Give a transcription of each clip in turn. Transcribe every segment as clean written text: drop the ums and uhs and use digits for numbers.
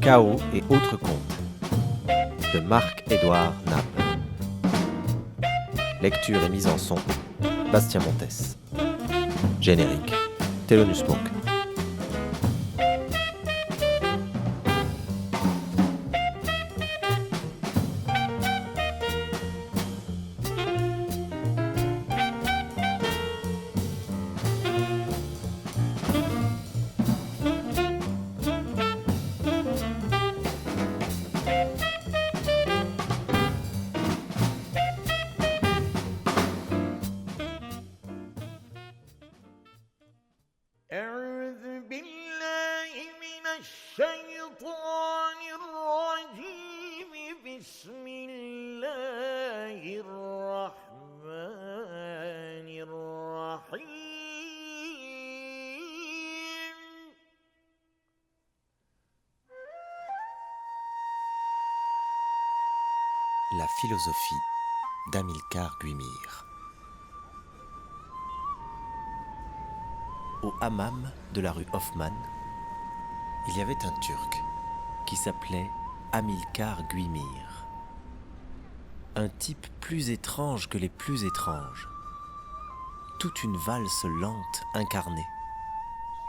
Chaos et autres contes de Marc-Édouard Nappe. Lecture et mise en son, Bastien Montes. Générique, Thelonious Monk. أعوذ بالله من الشيطان الرجيم بسم الله الرحمن الرحيم La philosophie d'Amilcar Guimir. Au hammam de la rue Hoffmann, il y avait un Turc qui s'appelait Amilcar Guimir. Un type plus étrange que les plus étranges. Toute une valse lente incarnée,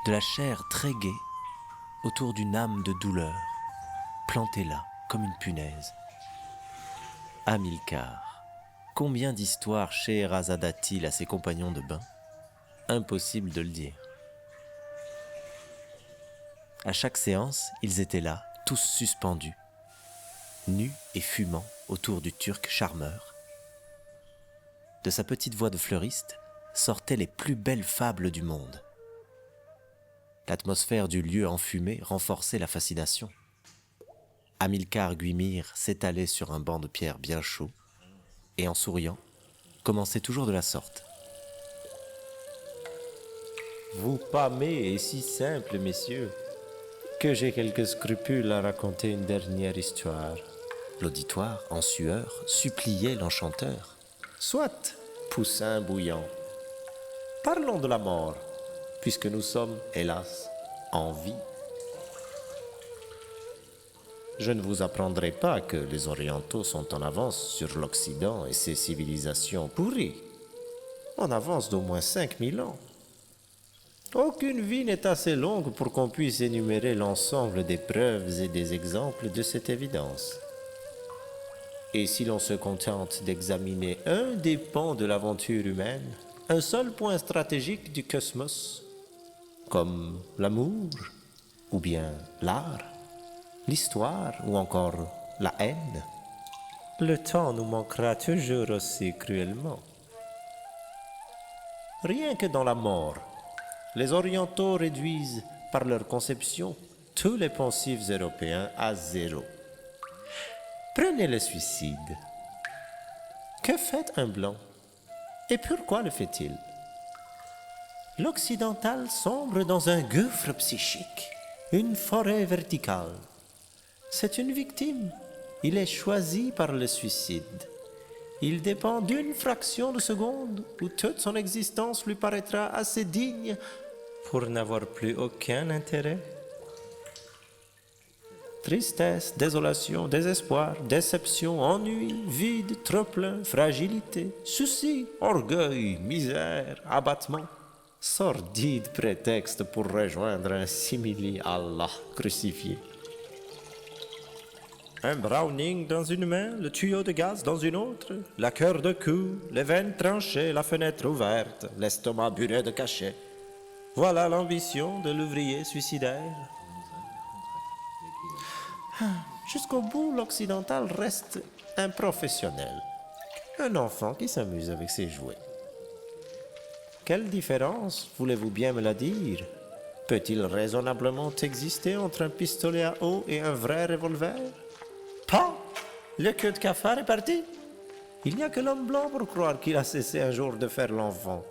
de la chair très gaie autour d'une âme de douleur, plantée là comme une punaise. Amilcar, combien d'histoires Scheherazade a-t-il à ses compagnons de bain? Impossible de le dire. À chaque séance, ils étaient là, tous suspendus, nus et fumant autour du Turc charmeur. De sa petite voix de fleuriste sortaient les plus belles fables du monde. L'atmosphère du lieu enfumé renforçait la fascination. Amilcar Guimir s'étalait sur un banc de pierre bien chaud et en souriant, commençait toujours de la sorte. Vous pâmez est si simple, messieurs, que j'ai quelques scrupules à raconter une dernière histoire. L'auditoire, en sueur, suppliait l'enchanteur. Soit, poussin bouillant. Parlons de la mort, puisque nous sommes, hélas, en vie. Je ne vous apprendrai pas que les Orientaux sont en avance sur l'Occident et ses civilisations pourries. En avance d'au moins 5000 ans. Aucune vie n'est assez longue pour qu'on puisse énumérer l'ensemble des preuves et des exemples de cette évidence. Et si l'on se contente d'examiner un des pans de l'aventure humaine, un seul point stratégique du cosmos, comme l'amour, ou bien l'art, l'histoire, ou encore la haine, le temps nous manquera toujours aussi cruellement. Rien que dans la mort, les Orientaux réduisent, par leur conception, tous les pensifs européens à zéro. Prenez le suicide. Que fait un blanc? Et pourquoi le fait-il? L'occidental sombre dans un gouffre psychique, une forêt verticale. C'est une victime. Il est choisi par le suicide. Il dépend d'une fraction de seconde où toute son existence lui paraîtra assez digne pour n'avoir plus aucun intérêt. Tristesse, désolation, désespoir, déception, ennui, vide, trop-plein, fragilité, souci, orgueil, misère, abattement. Sordide prétexte pour rejoindre un simili-Allah crucifié. Un Browning dans une main, le tuyau de gaz dans une autre, la cœur de cou, les veines tranchées, la fenêtre ouverte, l'estomac buré de cachet. Voilà l'ambition de l'ouvrier suicidaire. Jusqu'au bout, l'occidental reste un professionnel. Un enfant qui s'amuse avec ses jouets. Quelle différence, voulez-vous bien me la dire? Peut-il raisonnablement exister entre un pistolet à eau et un vrai revolver? Pas! Le queue de cafard est parti. Il n'y a que l'homme blanc pour croire qu'il a cessé un jour de faire l'enfant.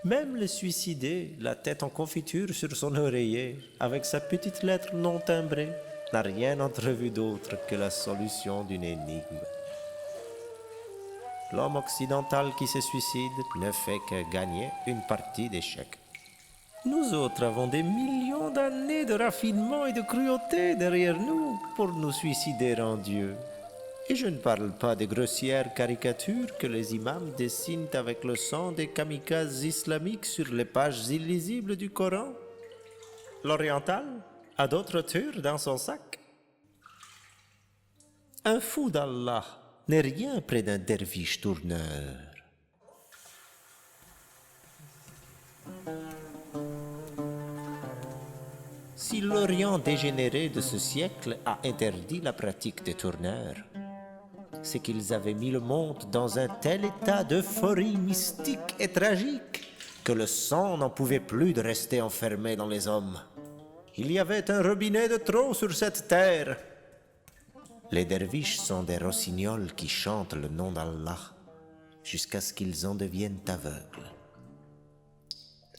Même le suicidé, la tête en confiture sur son oreiller, avec sa petite lettre non timbrée, n'a rien entrevu d'autre que la solution d'une énigme. L'homme occidental qui se suicide ne fait que gagner une partie d'échecs. Nous autres avons des millions d'années de raffinement et de cruauté derrière nous pour nous suicider en Dieu. Et je ne parle pas des grossières caricatures que les imams dessinent avec le sang des kamikazes islamiques sur les pages illisibles du Coran. L'oriental a d'autres tures dans son sac. Un fou d'Allah n'est rien près d'un derviche tourneur. Si l'Orient dégénéré de ce siècle a interdit la pratique des tourneurs, c'est qu'ils avaient mis le monde dans un tel état d'euphorie mystique et tragique que le sang n'en pouvait plus de rester enfermé dans les hommes. Il y avait un robinet de trop sur cette terre. Les derviches sont des rossignols qui chantent le nom d'Allah jusqu'à ce qu'ils en deviennent aveugles.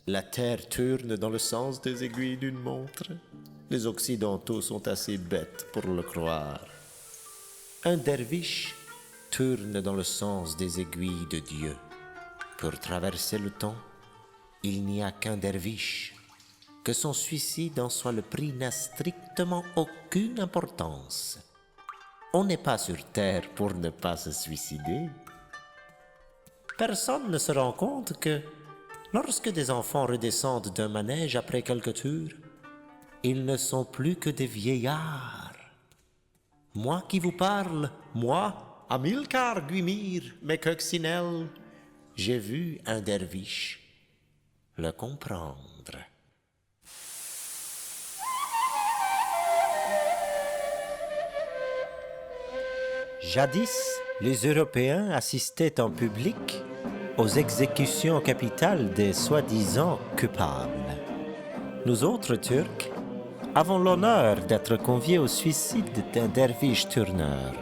La terre tourne dans le sens des aiguilles d'une montre. Les Occidentaux sont assez bêtes pour le croire. Un derviche tourne dans le sens des aiguilles de Dieu. Pour traverser le temps, il n'y a qu'un derviche. Que son suicide en soit le prix n'a strictement aucune importance. On n'est pas sur terre pour ne pas se suicider. Personne ne se rend compte que lorsque des enfants redescendent d'un manège après quelques tours, ils ne sont plus que des vieillards. Moi qui vous parle, moi, Amilcar Guimir, mes coccinelles, j'ai vu un derviche le comprendre. Jadis, les Européens assistaient en public aux exécutions capitales des soi-disant coupables. Nous autres Turcs avons l'honneur d'être conviés au suicide d'un derviche tourneur.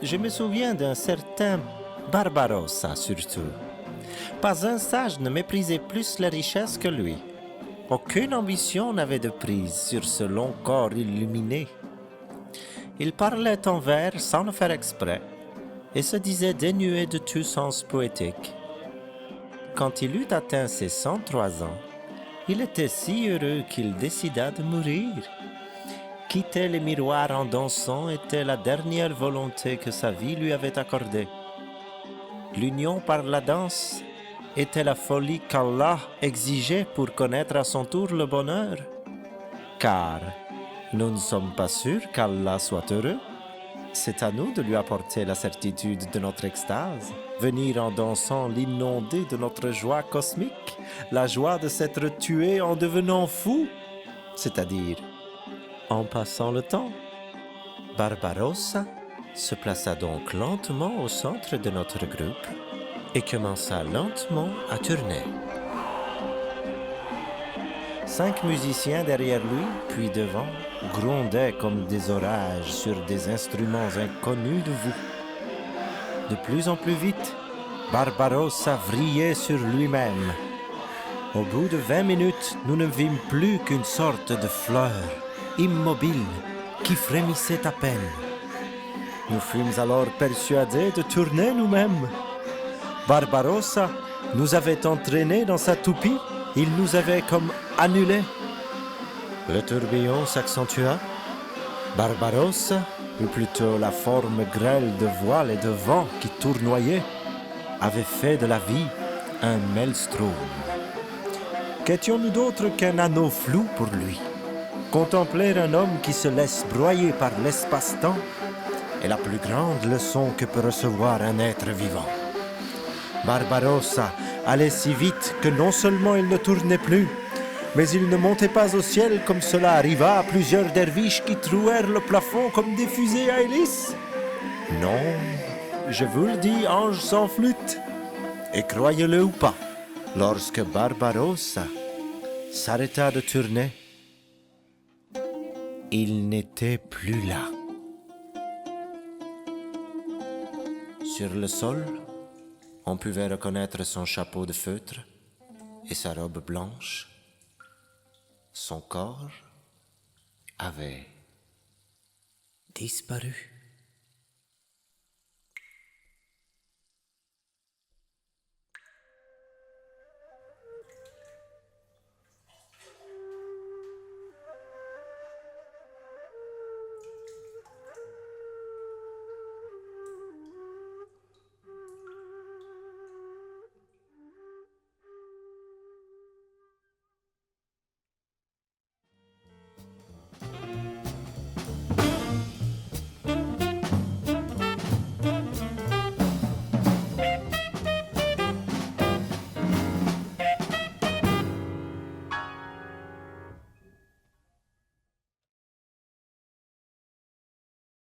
Je me souviens d'un certain Barbarossa surtout. Pas un sage ne méprisait plus la richesse que lui. Aucune ambition n'avait de prise sur ce long corps illuminé. Il parlait en vers sans le faire exprès et se disait dénué de tout sens poétique. Quand il eut atteint ses 103 ans, il était si heureux qu'il décida de mourir. Quitter les miroirs en dansant était la dernière volonté que sa vie lui avait accordée. L'union par la danse était la folie qu'Allah exigeait pour connaître à son tour le bonheur. Car nous ne sommes pas sûrs qu'Allah soit heureux. C'est à nous de lui apporter la certitude de notre extase, venir en dansant l'inonder de notre joie cosmique, la joie de s'être tué en devenant fou, c'est-à-dire en passant le temps. Barbarossa se plaça donc lentement au centre de notre groupe et commença lentement à tourner. 5 musiciens derrière lui, puis devant, grondaient comme des orages sur des instruments inconnus de vous. De plus en plus vite, Barbarossa vrillait sur lui-même. Au bout de 20 minutes, nous ne vîmes plus qu'une sorte de fleur, immobile, qui frémissait à peine. Nous fûmes alors persuadés de tourner nous-mêmes. Barbarossa nous avait entraînés dans sa toupie, il nous avait comme annulés. Le tourbillon s'accentua. Barbarossa, ou plutôt la forme grêle de voile et de vent qui tournoyait, avait fait de la vie un maelstrom. Qu'étions-nous d'autre qu'un anneau flou pour lui? Contempler un homme qui se laisse broyer par l'espace-temps est la plus grande leçon que peut recevoir un être vivant. Barbarossa allait si vite que non seulement il ne tournait plus, mais il ne montait pas au ciel comme cela arriva à plusieurs derviches qui trouèrent le plafond comme des fusées à hélice. Non, je vous le dis, ange sans flûte, et croyez-le ou pas, lorsque Barbarossa s'arrêta de tourner, il n'était plus là. Sur le sol, on pouvait reconnaître son chapeau de feutre et sa robe blanche. Son corps avait disparu.